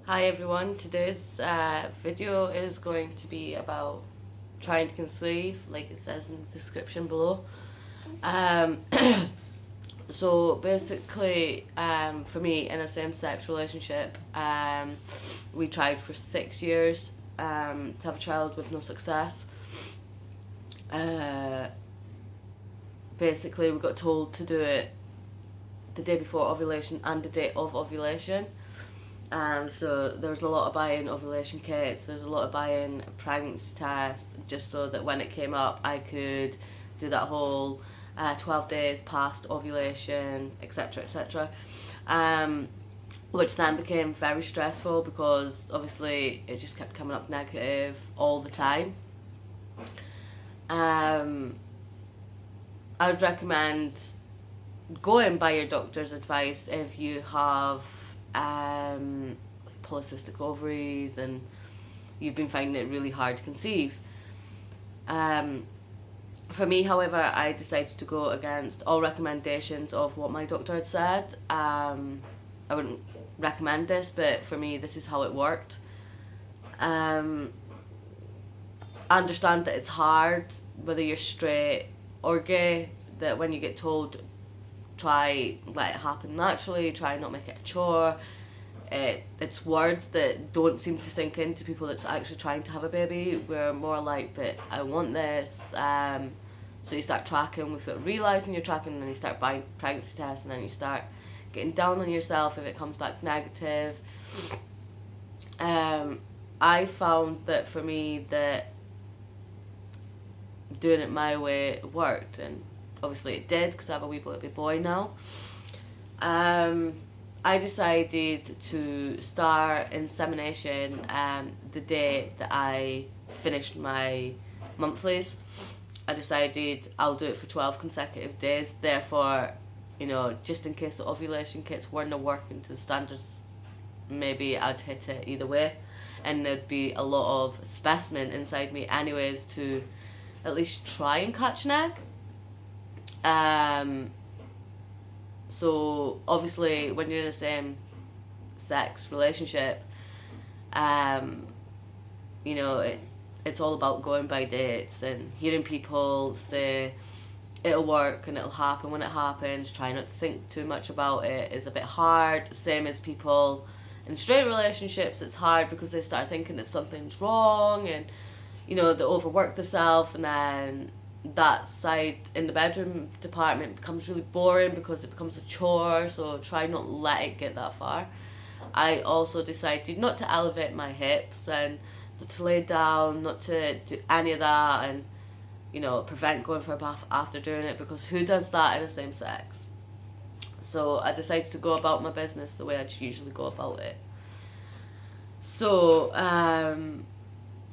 Hi everyone, today's video is going to be about trying to conceive, like it says in the description below. Um, so basically, for me, in a same-sex relationship, we tried for 6 years to have a child with no success. Basically, we got told to do it the day before ovulation and the day of ovulation. So there was a lot of buying ovulation kits, there's a lot of buying pregnancy tests, just so that when it came up I could do that whole 12 days past ovulation, etc, etc. Which then became very stressful because obviously it just kept coming up negative all the time. I would recommend going by your doctor's advice if you have polycystic ovaries and you've been finding it really hard to conceive. For me, however, I decided to go against all recommendations of what my doctor had said. I wouldn't recommend this, but for me this is how it worked. I understand that it's hard, whether you're straight or gay, that when you get told try let it happen naturally, try not make it a chore, it's words that don't seem to sink into people that's actually trying to have a baby. We're more like, but I want this. So you start tracking without realising you're tracking, and then you start buying pregnancy tests, and then you start getting down on yourself if it comes back negative. I found that for me that doing it my way worked, and obviously it did because I have a wee baby boy now. I decided to start insemination the day that I finished my monthlies. I decided I'll do it for 12 consecutive days, therefore, you know, just in case the ovulation kits weren't working to the standards, maybe I'd hit it either way, and there'd be a lot of specimen inside me anyways to at least try and catch an egg. So obviously when you're in a same sex relationship, you know, it's all about going by dates and hearing people say it'll work and it'll happen when it happens. Try not to think too much about it is a bit hard. Same as people in straight relationships, it's hard because they start thinking that something's wrong, and you know, they overwork themselves, and then that side in the bedroom department becomes really boring because it becomes a chore. So try not let it get that far. I also decided not to elevate my hips and not to lay down, not to do any of that, and you know, prevent going for a bath after doing it, because who does that in the same sex? So I decided to go about my business the way I usually go about it. So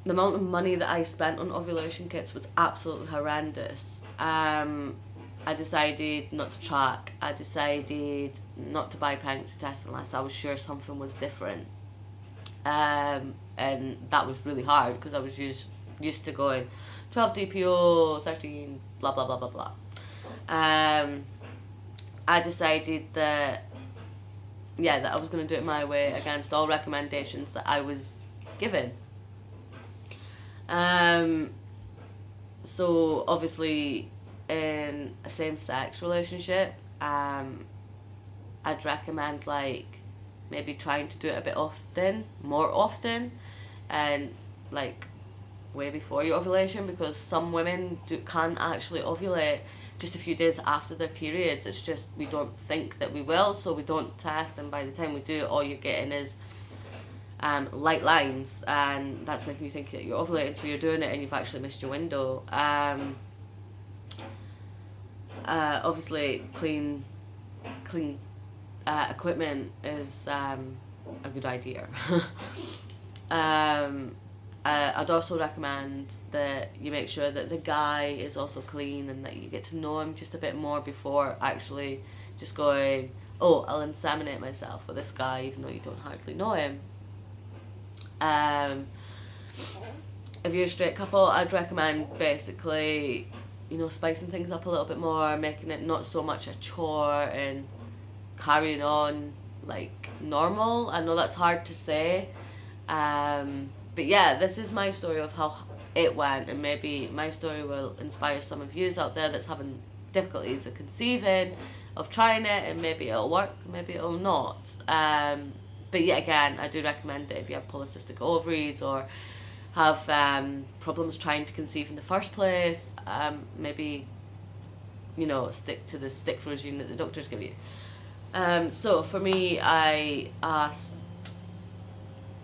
the amount of money that I spent on ovulation kits was absolutely horrendous. I decided not to track. I decided not to buy pregnancy tests unless I was sure something was different. And that was really hard because I was used to going 12 DPO, 13, blah blah blah blah blah. I decided that, yeah, that I was going to do it my way against all recommendations that I was given. So obviously in a same-sex relationship, I'd recommend like maybe trying to do it a bit often, more often, and like way before your ovulation, because some women can actually ovulate just a few days after their periods. It's just we don't think that we will, so we don't test, and by the time we do, all you're getting is light lines, and that's making you think that you're ovulating, so you're doing it and you've actually missed your window. Obviously clean equipment is a good idea. I'd also recommend that you make sure that the guy is also clean and that you get to know him just a bit more before actually just going, oh, I'll inseminate myself with this guy even though you don't hardly know him. If you're a straight couple, I'd recommend basically, you know, spicing things up a little bit more, making it not so much a chore and carrying on like normal. I know that's hard to say, but yeah, this is my story of how it went, and maybe my story will inspire some of you out there that's having difficulties of conceiving, of trying it, and maybe it'll work, maybe it'll not. But yeah, again, I do recommend it if you have polycystic ovaries or have problems trying to conceive in the first place. Maybe, you know, stick to the stick regime that the doctors give you. So for me, I asked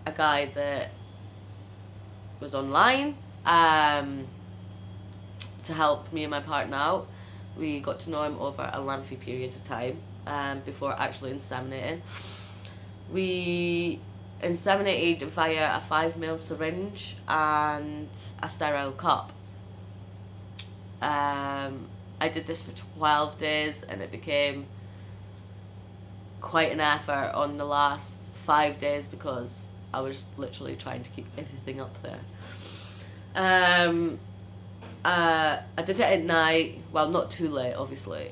a guy that was online to help me and my partner out. We got to know him over a lengthy period of time before actually inseminating. We inseminated via a 5 ml syringe and a sterile cup. I did this for 12 days, and it became quite an effort on the last 5 days because I was literally trying to keep everything up there. I did it at night, well, not too late obviously,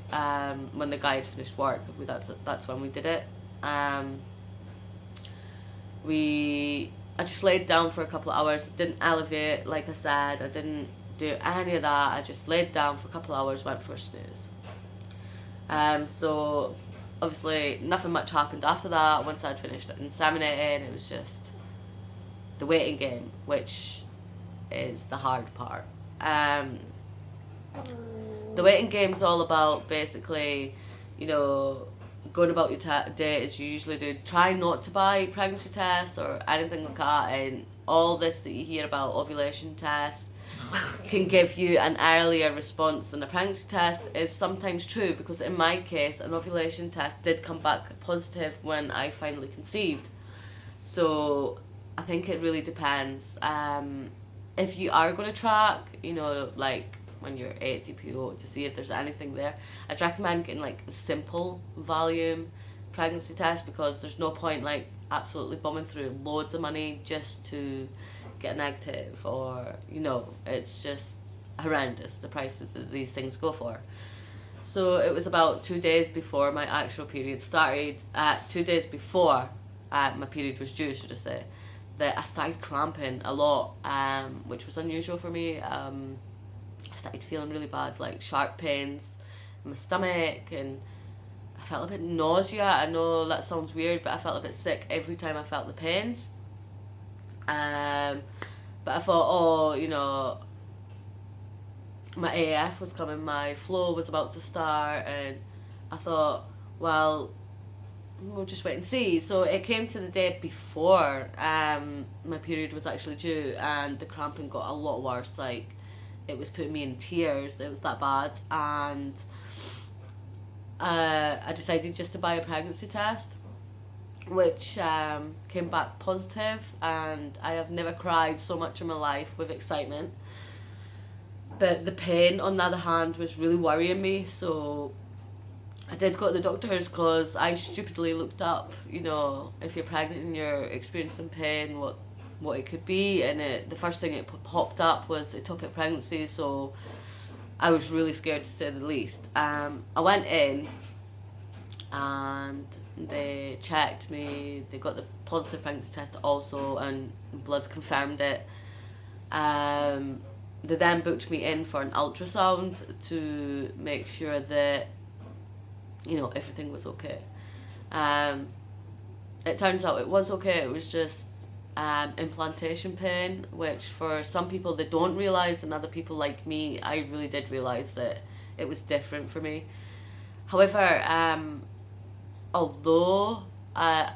when the guy had finished work. That's when we did it. I just laid down for a couple of hours, didn't elevate like I said, I didn't do any of that. I just laid down for a couple of hours, went for a snooze. So obviously nothing much happened after that. Once I'd finished inseminating, it was just the waiting game, which is the hard part. The waiting game is all about basically, you know, going about your day as you usually do. Try not to buy pregnancy tests or anything like that, and all this that you hear about ovulation tests can give you an earlier response than a pregnancy test is sometimes true, because in my case an ovulation test did come back positive when I finally conceived. So I think it really depends. If you are going to track, you know, like when you're ATPO, to see if there's anything there, I'd recommend getting like a simple volume pregnancy test, because there's no point like absolutely bombing through loads of money just to get negative, or, you know, it's just horrendous the prices that these things go for. So it was about 2 days before my actual period started, 2 days before my period was due, should I say, that I started cramping a lot, which was unusual for me. I started feeling really bad, like sharp pains in my stomach, and I felt a bit nausea. I know that sounds weird, but I felt a bit sick every time I felt the pains. But I thought, oh, you know, my AF was coming, my flow was about to start, and I thought, well, we'll just wait and see. So it came to the day before my period was actually due, and the cramping got a lot worse. Like, it was putting me in tears, it was that bad. And I decided just to buy a pregnancy test, which came back positive, and I have never cried so much in my life with excitement. But the pain, on the other hand, was really worrying me, so I did go to the doctors, because I stupidly looked up, you know, if you're pregnant and you're experiencing pain, what it could be, and the first thing it popped up was ectopic pregnancy, so I was really scared, to say the least. I went in, and they checked me, they got the positive pregnancy test also, and bloods confirmed it. They then booked me in for an ultrasound to make sure that, you know, everything was okay. It turns out it was okay. It was just implantation pain, which for some people they don't realise, and other people like me, I really did realise that it was different for me. However, although I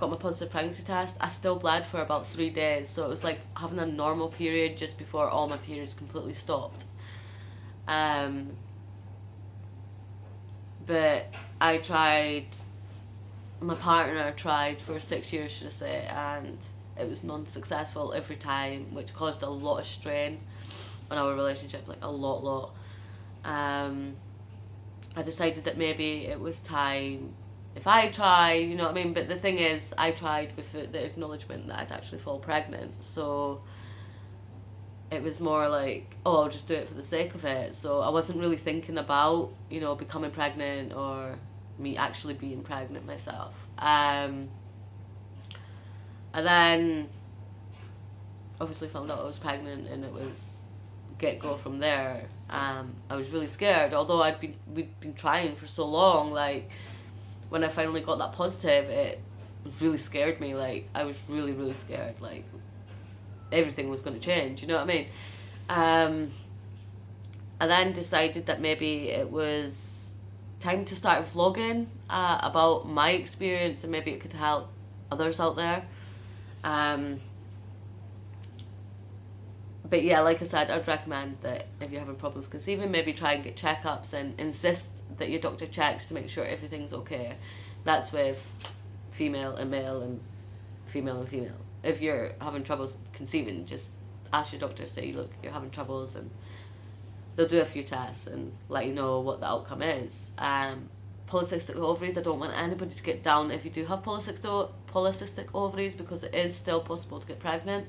got my positive pregnancy test, I still bled for about 3 days, so it was like having a normal period just before all my periods completely stopped. But I tried, my partner tried for 6 years, should I say, and it was non-successful every time, which caused a lot of strain on our relationship, like a lot. I decided that maybe it was time if I try, you know what I mean. But the thing is, I tried with the acknowledgement that I'd actually fall pregnant, so it was more like, oh, I'll just do it for the sake of it. So I wasn't really thinking about, you know, becoming pregnant or me actually being pregnant myself. And then obviously found out I was pregnant, and it was get go from there. I was really scared, although we'd been trying for so long. Like, when I finally got that positive, it really scared me. Like, I was really, really scared. Like, everything was going to change, you know what I mean? I then decided that maybe it was time to start vlogging about my experience, and maybe it could help others out there. But yeah, like I said, I'd recommend that if you're having problems conceiving, maybe try and get checkups and insist that your doctor checks to make sure everything's okay. That's with female and male and female and female. If you're having troubles conceiving, just ask your doctor, say, look, you're having troubles, and they'll do a few tests and let you know what the outcome is. Polycystic ovaries, I don't want anybody to get down if you do have polycystic ovaries, because it is still possible to get pregnant.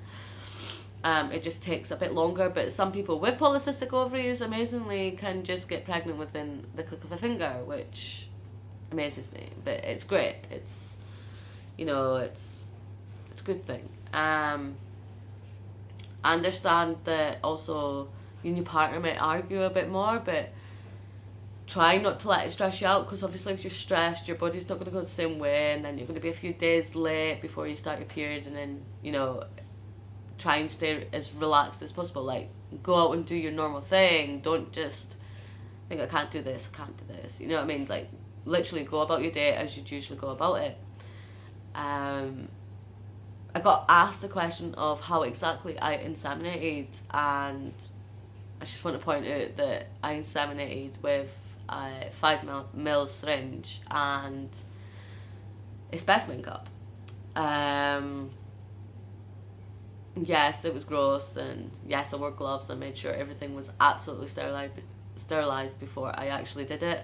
It just takes a bit longer, but some people with polycystic ovaries amazingly can just get pregnant within the click of a finger, which amazes me. But it's great. It's, you know, it's a good thing. I understand that also you and your partner might argue a bit more, but try not to let it stress you out, because obviously if you're stressed, your body's not going to go the same way, and then you're going to be a few days late before you start your period, and then, you know, try and stay as relaxed as possible. Like, go out and do your normal thing. Don't just think, I can't do this, I can't do this. You know what I mean? Like, literally go about your day as you'd usually go about it. I got asked the question of how exactly I inseminated, and I just want to point out that I inseminated with a 5 ml syringe and a specimen cup. Yes, it was gross, and yes, I wore gloves. I made sure everything was absolutely sterilized before I actually did it.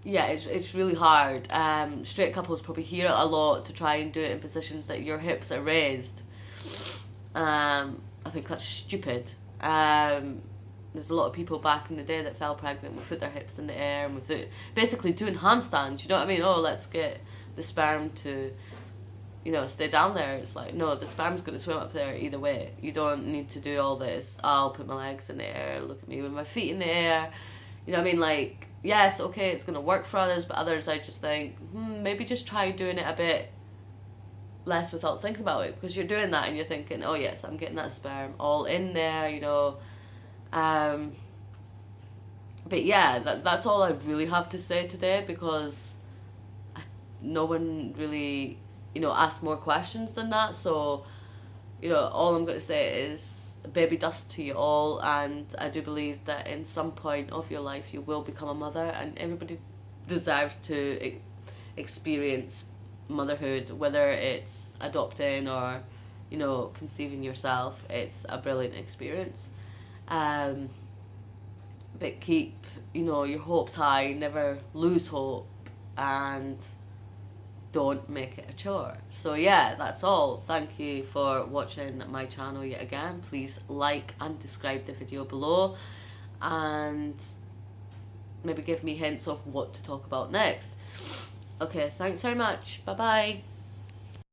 Yeah, it's really hard. Straight couples probably hear it a lot, to try and do it in positions that your hips are raised. I think that's stupid. There's a lot of people back in the day that fell pregnant without their hips in the air and without basically doing handstands. You know what I mean? Oh, let's get the sperm to, you know, stay down there. It's like, no, the sperm's going to swim up there either way. You don't need to do all this. I'll put my legs in the air, look at me with my feet in the air. You know what I mean? Like, yes, okay, it's going to work for others, but others, I just think, maybe just try doing it a bit less without thinking about it, because you're doing that and you're thinking, oh yes, I'm getting that sperm all in there, you know. But yeah, that's all I really have to say today, because no one really, you know, asked more questions than that. So, you know, all I'm going to say is baby dust to you all, and I do believe that in some point of your life you will become a mother, and everybody deserves to experience motherhood, whether it's adopting or, you know, conceiving yourself. It's a brilliant experience. But keep, you know, your hopes high, never lose hope, and don't make it a chore. So yeah, that's all. Thank you for watching my channel yet again. Please like and describe the video below, and maybe give me hints of what to talk about next. Okay, thanks very much. Bye bye.